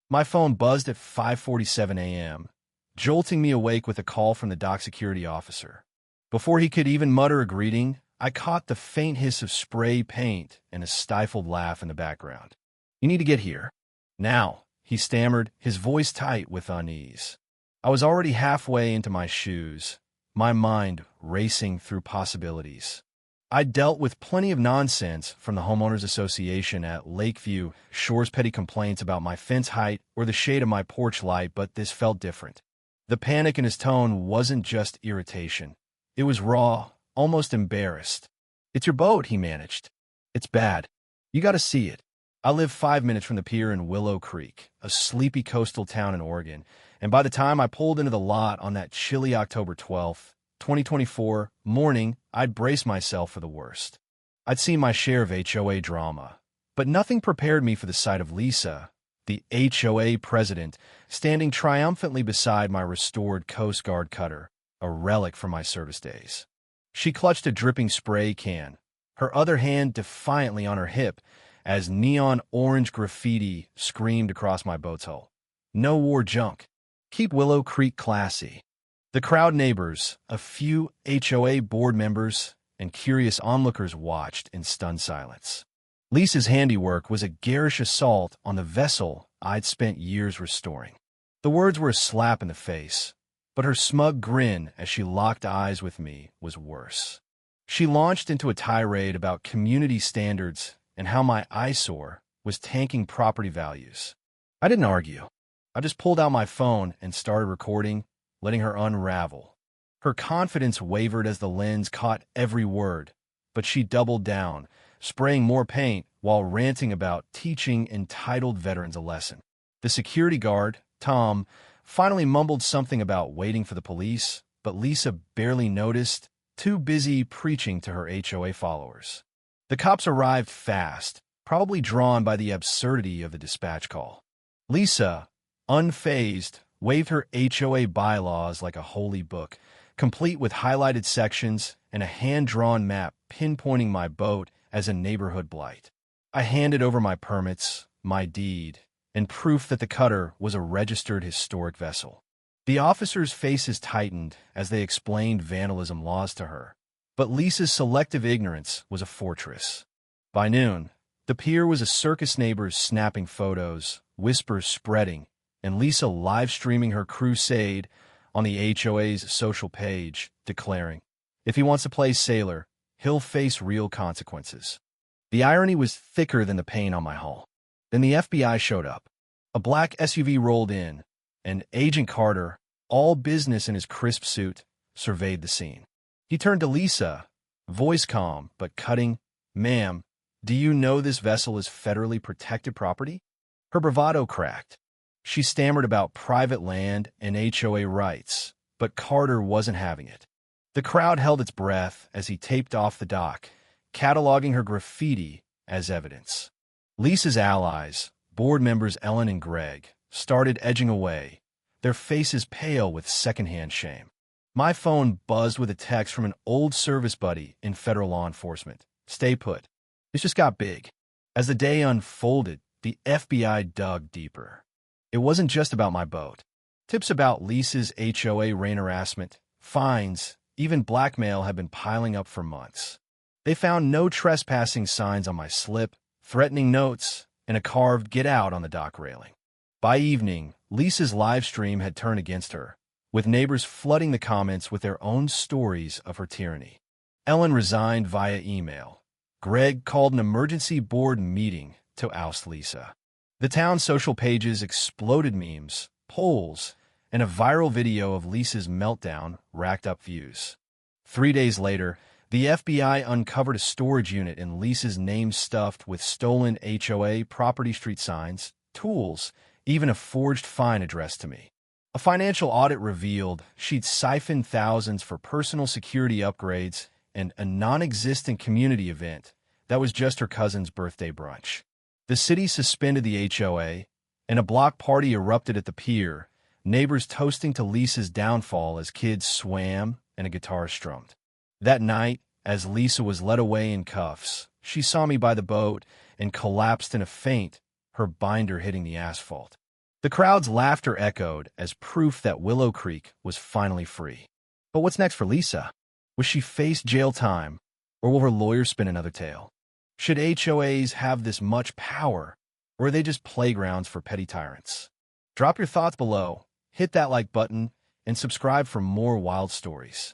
My phone buzzed at 5:47 a.m., jolting me awake with a call from the dock security officer. Before he could even mutter a greeting, I caught the faint hiss of spray paint and a stifled laugh in the background. "You need to get here. Now," he stammered, his voice tight with unease. I was already halfway into my shoes, my mind racing through possibilities. I'd dealt with plenty of nonsense from the homeowners association at Lakeview Shores, petty complaints about my fence height or the shade of my porch light, but this felt different. The panic in his tone wasn't just irritation. It was raw, almost embarrassed. "It's your boat," he managed. "It's bad. You got to see it." I live 5 minutes from the pier in Willow Creek, a sleepy coastal town in Oregon, and by the time I pulled into the lot on that chilly October 12th, 2024 morning, I'd braced myself for the worst. I'd seen my share of HOA drama, but nothing prepared me for the sight of Lisa, the HOA president, standing triumphantly beside my restored Coast Guard cutter, a relic from my service days. She clutched a dripping spray can, her other hand defiantly on her hip, as neon orange graffiti screamed across my boat's hull. "No war junk. Keep Willow Creek classy." The crowd neighbors, a few HOA board members, and curious onlookers watched in stunned silence. Lisa's handiwork was a garish assault on the vessel I'd spent years restoring. The words were a slap in the face, but her smug grin as she locked eyes with me was worse. She launched into a tirade about community standards and how my eyesore was tanking property values. I didn't argue. I just pulled out my phone and started recording, letting her unravel. Her confidence wavered as the lens caught every word, but she doubled down, spraying more paint while ranting about teaching entitled veterans a lesson. The security guard, Tom, finally mumbled something about waiting for the police, but Lisa barely noticed, too busy preaching to her HOA followers. The cops arrived fast, probably drawn by the absurdity of the dispatch call. Lisa, unfazed, waved her HOA bylaws like a holy book, complete with highlighted sections and a hand-drawn map pinpointing my boat as a neighborhood blight. I handed over my permits, my deed, and proof that the cutter was a registered historic vessel. The officers' faces tightened as they explained vandalism laws to her, but Lisa's selective ignorance was a fortress. By noon, the pier was a circus, neighbors snapping photos, whispers spreading, and Lisa live-streaming her crusade on the HOA's social page, declaring, "If he wants to play sailor, he'll face real consequences." The irony was thicker than the pain on my hull. Then the FBI showed up. A black SUV rolled in, and Agent Carter, all business in his crisp suit, surveyed the scene. He turned to Lisa, voice calm but cutting. "Ma'am, do you know this vessel is federally protected property?" Her bravado cracked. She stammered about private land and HOA rights, but Carter wasn't having it. The crowd held its breath as he taped off the dock, cataloging her graffiti as evidence. Lisa's allies, board members Ellen and Greg, started edging away, their faces pale with secondhand shame. My phone buzzed with a text from an old service buddy in federal law enforcement. "Stay put. This just got big." As the day unfolded, the FBI dug deeper. It wasn't just about my boat. Tips about Lisa's HOA rain harassment, fines, even blackmail had been piling up for months. They found no trespassing signs on my slip, threatening notes, and a carved "Get Out" on the dock railing. By evening, Lisa's live stream had turned against her, with neighbors flooding the comments with their own stories of her tyranny. Ellen resigned via email. Greg called an emergency board meeting to oust Lisa. The town's social pages exploded memes, polls, and a viral video of Lisa's meltdown racked up views. 3 days later, the FBI uncovered a storage unit in Lisa's name stuffed with stolen HOA property street signs, tools, even a forged fine addressed to me. A financial audit revealed she'd siphoned thousands for personal security upgrades and a non-existent community event that was just her cousin's birthday brunch. The city suspended the HOA, and a block party erupted at the pier, neighbors toasting to Lisa's downfall as kids swam and a guitar strummed. That night, as Lisa was led away in cuffs, she saw me by the boat and collapsed in a faint, her binder hitting the asphalt. The crowd's laughter echoed as proof that Willow Creek was finally free. But what's next for Lisa? Will she face jail time, or will her lawyer spin another tale? Should HOAs have this much power, or are they just playgrounds for petty tyrants? Drop your thoughts below, hit that like button, and subscribe for more wild stories.